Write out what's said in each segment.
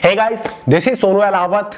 Hey guys, this is Sonu Alawat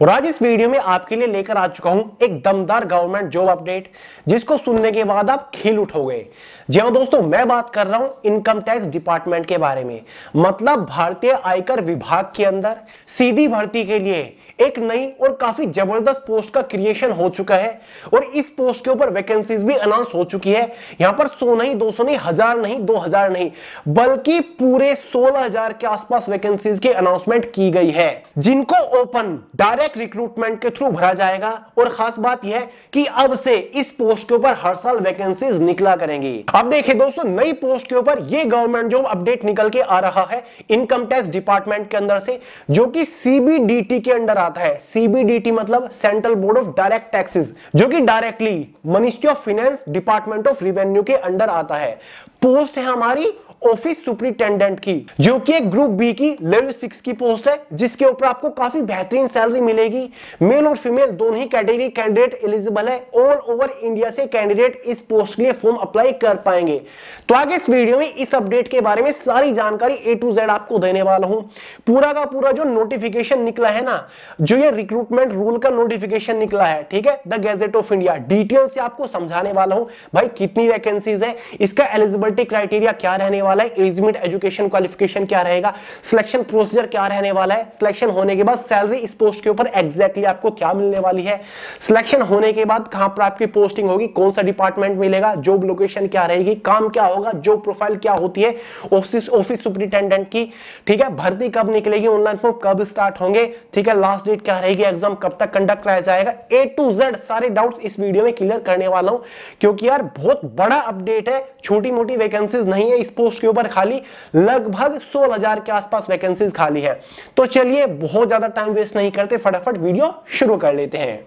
और आज इस वीडियो में आपके लिए लेकर आ चुका हूं एक दमदार गवर्नमेंट जॉब अपडेट जिसको सुनने के बाद आप खिल उठोगे। जी हां दोस्तों, मैं बात कर रहा हूं इनकम टैक्स डिपार्टमेंट के बारे में। मतलब भारतीय आयकर विभाग के अंदर सीधी भर्ती के लिए एक नई और काफी जबरदस्त पोस्ट का क्रिएशन हो चुका है और इस पोस्ट के ऊपर वैकेंसीज भी अनाउंस हो चुकी है। यहां पर 100 नहीं, 200 नहीं, 1000 नहीं, 2000 नहीं, बल्कि पूरे 16000 के आसपास वैकेंसीज की अनाउंसमेंट की गई है, जिनको ओपन डायरेक्ट रिक्रूटमेंट के थ्रू भरा जाएगा। और खास बात यह है कि अब से इस पोस्ट के ऊपर हर साल वैकेंसीज निकला करेंगी। अब देखिए दोस्तों, नई पोस्ट के ऊपर ये गवर्नमेंट जॉब अपडेट निकल के आ रहा है इनकम टैक्स डिपार्टमेंट के अंदर से, जो कि सीबीडीटी के अंडर आता है। सीबीडीटी मतलब central board of direct taxes, जो कि directly ministry of finance, department of revenue के अंडर आता है। पोस्ट है हमारी ऑफिस सुपरिटेंडेंट की, जो कि एक ग्रुप बी की लेवल 6 की पोस्ट है, जिसके ऊपर आपको काफी बेहतरीन सैलरी मिलेगी। मेल और फीमेल दोनों ही कैटेगरी कैंडिडेट एलिजिबल है। ऑल ओवर इंडिया से कैंडिडेट इस पोस्ट के लिए फॉर्म अप्लाई कर पाएंगे। तो आगे इस वीडियो में इस अपडेट के बारे में सारी जानकारी A to Z आपको देने वाला हूं। पूरा का पूरा जो नोटिफिकेशन निकला है ना, जो ये रिक्रूटमेंट रूल का नोटिफिकेशन निकला है, ठीक है, the gadget of India, detail से आपको समझाने वाला हूं। भाई कितनी वैकेंसीज है, इसका एलिजिबिलिटी क्राइटेरिया क्या रहने वाला है, एज लिमिट, एजुकेशन क्वालिफिकेशन क्या रहेगा, सिलेक्शन प्रोसीजर क्या रहने वाला है, सिलेक्शन होने के बाद सैलरी इस पोस्ट के ऊपर एग्जैक्टली आपको क्या मिलने वाली है, सिलेक्शन होने के बाद कहां पर आपकी पोस्टिंग होगी, कौन सा डिपार्टमेंट मिलेगा, जॉब लोकेशन क्या रहेगी, काम क्या होगा, जॉब प्रोफाइल क्या होती है ऑफिस सुपरिटेंडेंट की, ठीक है, भर्ती कब निकलेगी, ऑनलाइन फॉर्म कब स्टार्ट होंगे, ठीक है, लास्ट डेट क्या रहेगी, एग्जाम कब तक कंडक्ट कराया जाएगा, A to Z सारे डाउट्स इस वीडियो में क्लियर करने वाला हूं। क्योंकि यार बहुत बड़ा अपडेट है, छोटी मोटी वैकेंसीज नहीं है इस पोस्ट के ऊपर, खाली लगभग 16000 के आसपास वैकेंसीज खाली है। तो चलिए बहुत ज्यादा टाइम वेस्ट नहीं करते, फटाफट वीडियो शुरू कर लेते हैं।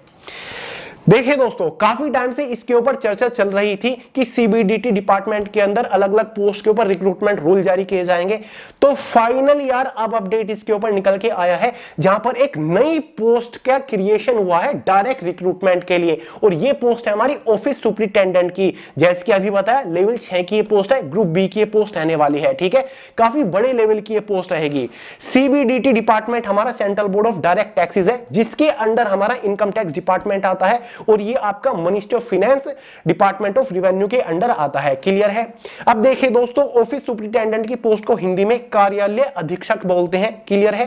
देखिए दोस्तों, काफी टाइम से इसके ऊपर चर्चा चल रही थी कि सीबीडीटी डिपार्टमेंट के अंदर अलग अलग पोस्ट के ऊपर रिक्रूटमेंट रूल जारी किए जाएंगे। तो फाइनली यार अब अपडेट इसके ऊपर निकल के आया है, जहां पर एक नई पोस्ट का क्रिएशन हुआ है डायरेक्ट रिक्रूटमेंट के लिए। और ये पोस्ट है हमारी ऑफिस सुपरिटेंडेंट की। जैसे कि अभी बताया, लेवल 6 की ये पोस्ट है, ग्रुप बी की ये पोस्ट रहने वाली है, ठीक है, काफी बड़े लेवल की ये पोस्ट रहेगी। सीबीडीटी डिपार्टमेंट हमारा central board of direct taxes है, जिसके अंडर हमारा इनकम टैक्स डिपार्टमेंट आता है और ये आपका ministry of finance, department of revenue के अंडर आता है। क्लियर है। अब देखिए दोस्तों, ऑफिस सुपरिटेंडेंट की पोस्ट को हिंदी में कार्यालय अधीक्षक बोलते हैं। क्लियर है।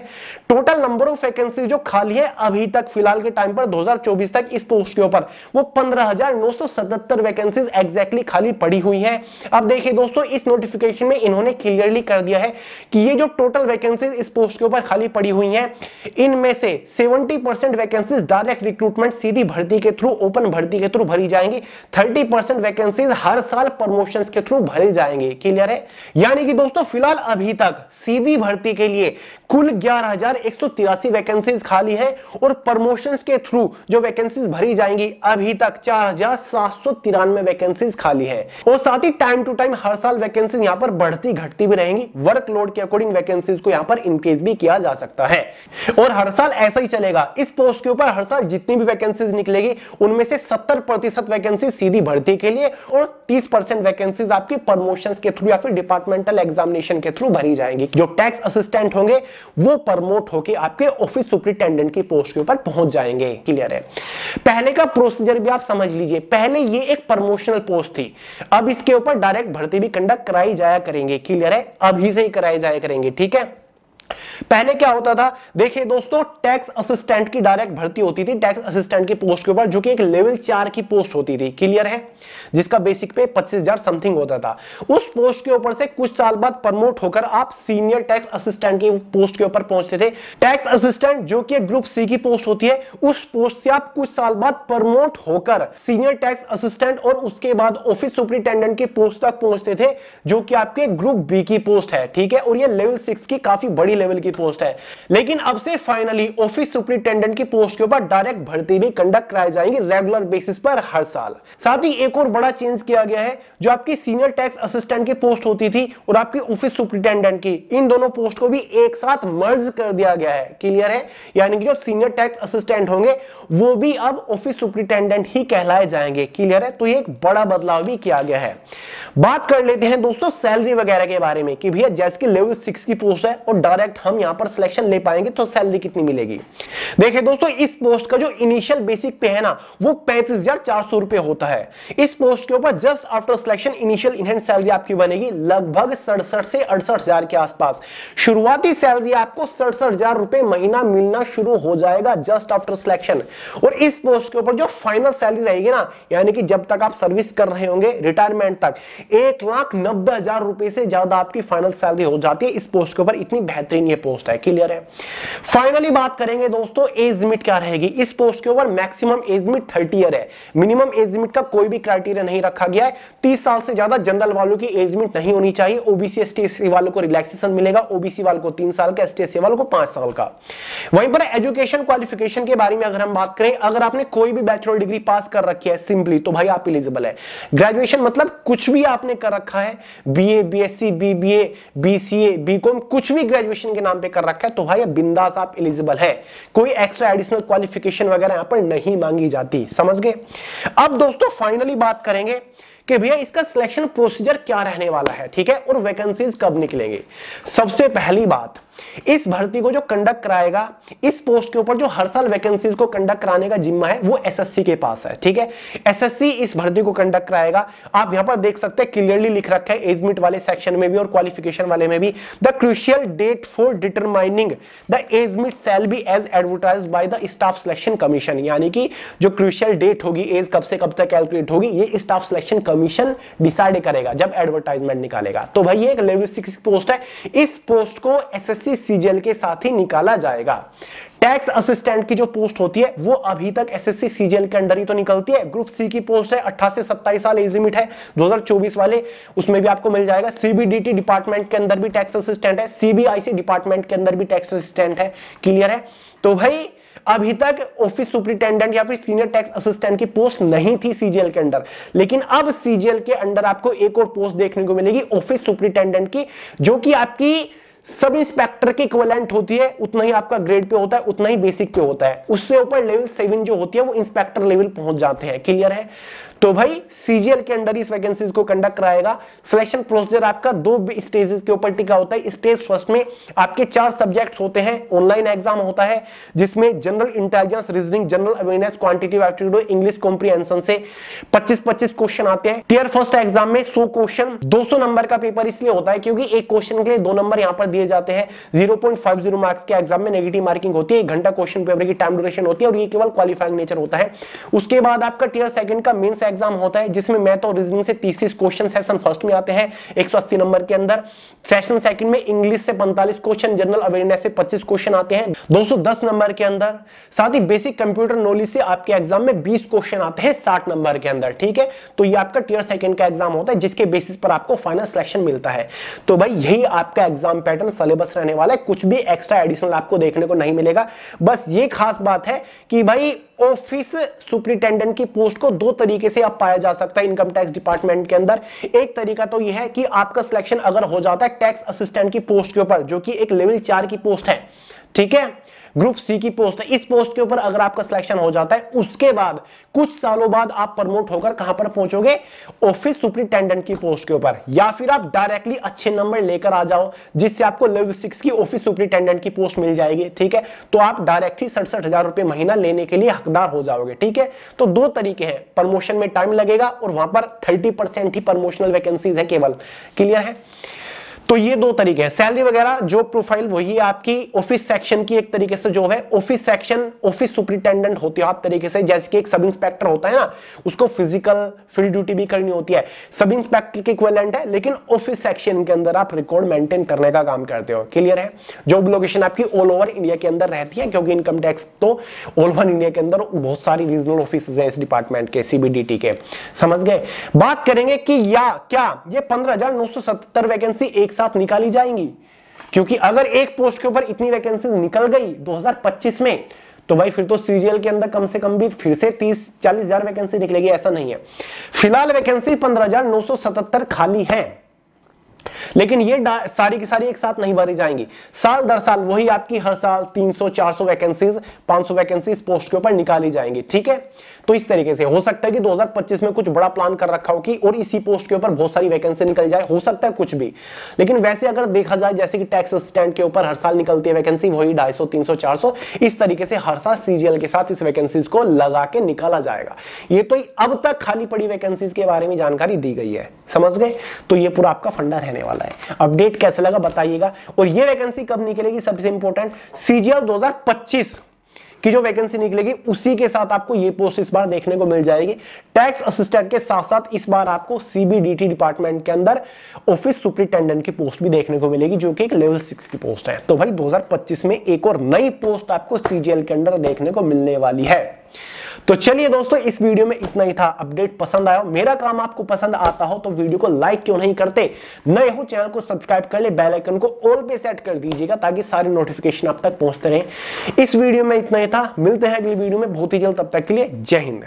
टोटल नंबर ऑफ वैकेंसी जो खाली है अभी तक फिलहाल के टाइम पर 2024 तक इस पोस्ट के ऊपर वो 15977 वैकेंसीज एग्जैक्टली खाली पड़ी हुई है। अब देखिए दोस्तों, इस नोटिफिकेशन में इन्होंने क्लियरली कर दिया है कि ये जो टोटल वैकेंसीज इस पोस्ट के ऊपर खाली पड़ी हुई है, इनमें से 70% वैकेंसीज डायरेक्ट रिक्रूटमेंट सीधी भर्ती के थ्रू, ओपन भर्ती के थ्रू भरी जाएंगी। 30% वैकेंसीज हर साल प्रमोशंस के थ्रू भरे जाएंगे। क्लियर है। यानी कि दोस्तों फिलहाल अभी तक सीधी भर्ती के लिए कुल 11183 वैकेंसीज खाली है और प्रमोशंस के थ्रू जो वैकेंसीज भरी जाएंगी अभी तक 4793 वैकेंसीज खाली है। और साथ ही टाइम टू टाइम हर साल वैकेंसीज यहां पर बढ़ती घटती भी रहेंगी। वर्कलोड के अकॉर्डिंग वैकेंसीज को यहां पर इंक्रीज भी किया जा सकता है और हर साल ऐसा ही चलेगा। इस पोस्ट के ऊपर हर साल जितनी भी वैकेंसीज निकलेगी उनमें से 70% वैकेंसी सीधी भर्ती के लिए और 30% वैकेंसीज आपकी प्रमोशंस के थ्रू या फिर डिपार्टमेंटल एग्जामिनेशन के थ्रू भरी जाएंगी। जो टैक्स असिस्टेंट होंगे वो प्रमोट होकर आपके ऑफिस सुपरिटेंडेंट की पोस्ट के ऊपर पहुंच जाएंगे। क्लियर है। पहले का प्रोसीजर भी आप समझ लीजिए। पहले ये एक प्रमोशनल पोस्ट थी, अब इसके ऊपर डायरेक्ट भर्ती भी कंडक्ट कराई जाया करेंगे। क्लियर है। अभी से ही कराई जाया करेंगे। ठीक है। पहले क्या होता था, देखिए दोस्तों, टैक्स असिस्टेंट की डायरेक्ट भर्ती होती थी टैक्स असिस्टेंट की पोस्ट के ऊपर, जो कि एक लेवल 4 की पोस्ट होती थी। क्लियर है। जिसका बेसिक पे 25,000 समथिंग होता था। उस पोस्ट के ऊपर से कुछ साल बाद प्रमोट होकर आप सीनियर टैक्स असिस्टेंट की पोस्ट के ऊपर पहुंचते थे। टैक्स असिस्टेंट जो कि ग्रुप सी की पोस्ट होती है, उस पोस्ट से आप कुछ साल बाद प्रमोट होकर सीनियर टैक्स असिस्टेंट और उसके बाद ऑफिस सुपरिटेंडेंट की पोस्ट तक पहुंचते थे, जो कि आपके ग्रुप बी की पोस्ट है। ठीक है। और ये लेवल 6 की काफी बड़ी लेवल की पोस्ट है। लेकिन अब से फाइनली ऑफिस सुपरिटेंडेंट की पोस्ट के ऊपर डायरेक्ट भर्ती भी कंडक्ट कराई जाएंगी रेगुलर बेसिस पर हर साल। साथ ही एक और बड़ा चेंज किया गया है, जो आपकी सीनियर टैक्स असिस्टेंट की पोस्ट होती थी और आपकी ऑफिस सुपरिटेंडेंट की, इन दोनों पोस्ट को भी एक साथ मर्ज कर दिया गया है। क्लियर है। यानी कि जो सीनियर टैक्स असिस्टेंट होंगे वो भी अब ऑफिस सुपरिटेंडेंट ही कहलाए जाएंगे। क्लियर है। तो ये एक बड़ा बदलाव भी किया गया है। बात कर लेते हैं दोस्तों सैलरी वगैरह के बारे में कि भैया जैसे कि लेवल 6 की पोस्ट है और डायरेक्ट डायरेक्ट हम यहां पर सिलेक्शन ले पाएंगे तो सैलरी कितनी मिलेगी। देखिए दोस्तों, इस पोस्ट का जो इनिशियल बेसिक पे है ना वो 35,400 रुपए होता है। इस पोस्ट के ऊपर just after selection initial in hand salary आपकी बनेगी लगभग 67 से 68,000 के आसपास। शुरुआती सैलरी आपको 67,000 रुपए महीना मिलना शुरू हो जाएगा जस्ट आफ्टर सिलेक्शन। और इस पोस्ट के ऊपर जो फाइनल सैलरी रहेगी ना, यानी कि जब तक आप सर्विस कर रहे होंगे रिटायरमेंट तक, 1,90,000 रुपए से ज्यादा आपकी फाइनल सैलरी हो जाती है इस पोस्ट के ऊपर। इतनी बेहतरीन ये पोस्ट है। क्लियर है। फाइनली बात करेंगे दोस्तों एज लिमिट क्या रहेगी। इस पोस्ट के ऊपर मैक्सिमम एज लिमिट 30 ईयर है। मिनिमम एज लिमिट का कोई भी क्राइटेरिया नहीं रखा गया है। 30 साल से ज्यादा जनरल वालों की एज लिमिट नहीं होनी चाहिए। ओबीसी एसटी वालों को रिलैक्सेशन मिलेगा, ओबीसी वालों को 3 साल का, एसटी वालों को 5 साल का। वहीं पर एजुकेशन क्वालिफिकेशन के बारे में अगर हम बात करें, अगर आपने कोई भी बैचलर डिग्री पास कर रखी है सिंपली, तो भाई आप एलिजिबल है। ग्रेजुएशन मतलब कुछ भी आपने कर रखा है, BA, BSc, BBA, BCA, BCom, कुछ भी ग्रेजुएशन के नाम पे कर रखा है, तो भाई बिंदास आप एलिजिबल है। कोई एक्स्ट्रा एडिशनल क्वालिफिकेशन वगैरह यहां पर नहीं मांगी जाती। समझ गए। अब दोस्तों फाइनली बात करेंगे कि भैया इसका सिलेक्शन प्रोसीजर क्या रहने वाला है, ठीक है, और वैकेंसीज कब निकलेंगे। सबसे पहली बात, इस भर्ती को जो कंडक्ट कराएगा, इस पोस्ट के ऊपर जो हर साल वैकेंसीज को कंडक्ट कराने का जिम्मा है वो एसएससी के पास है। ठीक है, एसएससी इस भर्ती को कंडक्ट कराएगा। आप यहां पर देख सकते हैं क्लियरली लिख रखा है एज लिमिट वाले सेक्शन में भी और क्वालिफिकेशन वाले में भी, the crucial date for determining the age limit shall be as advertised by the Staff Selection Commission. यानी कि जो क्रूशियल डेट होगी, एज कब से कब तक कैलकुलेट होगी, ये स्टाफ सिलेक्शन कमीशन डिसाइड करेगा जब एडवर्टाइजमेंट निकालेगा। तो भाई ये एक लेवल 6 पोस्ट है। इस पोस्ट को एसएससी सीजीएल के साथ ही निकाला जाएगा। टैक्स असिस्टेंट की जो पोस्ट होती है वो अभी तक एसएससी सीजीएल के अंडर ही तो निकलती है। ग्रुप सी की पोस्ट है, 18 से 27 साल एज लिमिट है 2024 वाले, उसमें भी आपको मिल जाएगा। सीबीडीटी डिपार्टमेंट के अंदर भी टैक्स असिस्टेंट है, सीबीआईसी डिपार्टमेंट के अंदर भी टैक्स असिस्टेंट है। क्लियर है। तो भाई अभी तक ऑफिस सुपरिटेंडेंट या फिर सीनियर टैक्स असिस्टेंट की पोस्ट नहीं थी सीजीएल के अंडर, लेकिन अब सीजीएल के अंडर आपको एक और पोस्ट देखने को मिलेगी ऑफिस सुपरिटेंडेंट की, जो कि आपकी सब इंस्पेक्टर के इक्विवेलेंट होती है। उतना ही आपका ग्रेड पे होता है, उतना ही बेसिक पे होता है। उससे ऊपर लेवल 7 जो होती है वो इंस्पेक्टर लेवल पहुंच जाते हैं। क्लियर है। तो भाई सीजीएल के अंडर इस वैकेंसीज को कंडक्ट कराएगा। सिलेक्शन प्रोसीजर आपका 2 स्टेजेस के ऊपर टिका होता है। स्टेज फर्स्ट में आपके 4 सब्जेक्ट्स होते हैं। ऑनलाइन एग्जाम होता है जिसमें general intelligence, reasoning, general awareness, quantitative aptitude, English comprehension से 25-25 क्वेश्चन आते हैं। टियर फर्स्ट एग्जाम में 100 क्वेश्चन, 200 नंबर का पेपर इसलिए होता है क्योंकि एक क्वेश्चन के लिए 2 नंबर यहां पर दिए जाते हैं। 0.50 मार्क्स के एग्जाम में नेगेटिव मार्किंग होती है। 1 घंटा क्वेश्चन पेपर की टाइम ड्यूरेशन होती है और ये केवल क्वालिफाइंग नेचर होता है। उसके बाद आपका टियर सेकंड का मेंस एग्जाम होता है जिसमें मैथ और रीजनिंग से 30 क्वेश्चन सेशन फर्स्ट में आते हैं 180 नंबर के अंदर। सेशन सेकंड में इंग्लिश से 45 क्वेश्चन, जनरल अवेयरनेस से 25 क्वेश्चन आते हैं 210 नंबर के अंदर। साथ ही बेसिक कंप्यूटर नॉलेज से आपके एग्जाम में 20 क्वेश्चन आते हैं 60 नंबर के अंदर। ठीक है, तो ये आपका टियर सेकंड का एग्जाम होता है जिसके बेसिस पर आपको फाइनल सिलेक्शन मिलता है। तो भाई यही आपका एग्जाम पैटर्न सिलेबस रहने वाला है। कुछ भी एक्स्ट्रा एडिशनल आपको देखने को नहीं मिलेगा। बस ये खास बात है कि भाई ऑफिस सुपरिटेंडेंट की पोस्ट को 2 तरीके से आप पाया जा सकता है इनकम टैक्स डिपार्टमेंट के अंदर। एक तरीका तो यह है कि आपका सिलेक्शन अगर हो जाता है टैक्स असिस्टेंट की पोस्ट के ऊपर, जो कि एक लेवल 4 की पोस्ट है। ठीक है, ग्रुप सी की पोस्ट है। इस पोस्ट के ऊपर अगर आपका सिलेक्शन हो जाता है, उसके बाद कुछ सालों बाद आप प्रमोट होकर कहां पर पहुंचोगे, ऑफिस सुपरिटेंडेंट की पोस्ट के ऊपर, या फिर आप डायरेक्टली अच्छे नंबर लेकर आ जाओ जिससे आपको लेवल 6 की ऑफिस सुपरिटेंडेंट की पोस्ट मिल जाएगी। ठीक है, तो आप डायरेक्टली 67,000 रुपए महीना लेने के लिए हकदार हो जाओगे। ठीक है, तो 2 तरीके हैं। प्रमोशन में टाइम लगेगा और वहां पर 30% ही प्रमोशनल वैकेंसीज है केवल। क्लियर है। तो ये 2 तरीके हैं। सैलरी वगैरह जो प्रोफाइल वही है आपकी ऑफिस सेक्शन की एक तरीके से जो है ऑफिस सेक्शन ऑफिस सुपरिटेंडेंट होती है आप तरीके से, जैसे कि एक सब इंस्पेक्टर होता है ना, उसको फिजिकल फील्ड ड्यूटी भी करनी होती है, सब इंस्पेक्टर के इक्विवेलेंट है, लेकिन ऑफिस सेक्शन के अंदर आप रिकॉर्ड मेंटेन करने का काम करते हो। क्लियर है। जॉब लोकेशन आपकी ऑल ओवर इंडिया के अंदर रहती है क्योंकि इनकम टैक्स तो ऑल ओवर इंडिया के अंदर बहुत सारी रीजनल ऑफिस है इस डिपार्टमेंट के, सीबीडीटी के। समझ गए। बात करेंगे कि या क्या ये 15,970 वैकेंसी एक साथ निकाली जाएंगी, क्योंकि अगर एक पोस्ट के ऊपर इतनी वैकेंसी निकल गई 2025 में, तो भाई फिर तो सीजीएल के अंदर कम से कम भी फिर से 30-40 हजार वैकेंसी निकलेगी। ऐसा नहीं है। फिलहाल वैकेंसी 15,977 खाली है, लेकिन ये सारी की सारी एक साथ नहीं भरी जाएंगी। साल दर साल वही आपकी हर साल 300-400 वैकेंसीज, 500 वैकेंसीज पोस्ट के ऊपर निकाली जाएंगी। ठीक है, तो इस तरीके से हो सकता है कि 2025 में कुछ बड़ा प्लान कर रखा हो कि और इसी पोस्ट के ऊपर बहुत सारी वैकेंसी निकल जाए, हो सकता है कुछ भी। लेकिन वैसे अगर देखा जाए जैसे कि टैक्स असिस्टेंट के ऊपर हर साल निकलती है वैकेंसी, वही 250, 300, 400 इस तरीके से हर साल सीजीएल के साथ इस वैकेंसीज को लगा के निकाला जाएगा। ये तो अब तक खाली पड़ी वैकेंसीज के बारे में जानकारी दी गई है, समझ गए। तो ये पूरा आपका फंडा रहने वाला है। अपडेट कैसा लगा बताइएगा। और ये वैकेंसी कब निकलेगी, सबसे इंपॉर्टेंट सीजीएल 2025 की जो वैकेंसी निकलेगी उसी के साथ आपको ये पोस्ट इस बार देखने को मिल जाएगी। टैक्स असिस्टेंट के साथ साथ इस बार आपको सीबीडीटी डिपार्टमेंट के अंदर ऑफिस सुपरिटेंडेंट की पोस्ट भी देखने को मिलेगी, जो कि एक लेवल 6 की पोस्ट है। तो भाई 2025 में एक और नई पोस्ट आपको सीजीएल के अंदर देखने को मिलने वाली है। तो चलिए दोस्तों, इस वीडियो में इतना ही था। अपडेट पसंद आया, मेरा काम आपको पसंद आता हो तो वीडियो को लाइक क्यों नहीं करते, नए हो चैनल को सब्सक्राइब कर ले, बेल आइकन को ऑल पे सेट कर दीजिएगा ताकि सारे नोटिफिकेशन आप तक पहुंचते रहें। इस वीडियो में इतना ही था, मिलते हैं अगली वीडियो में बहुत ही जल्द, तब तक के लिए जय हिंद।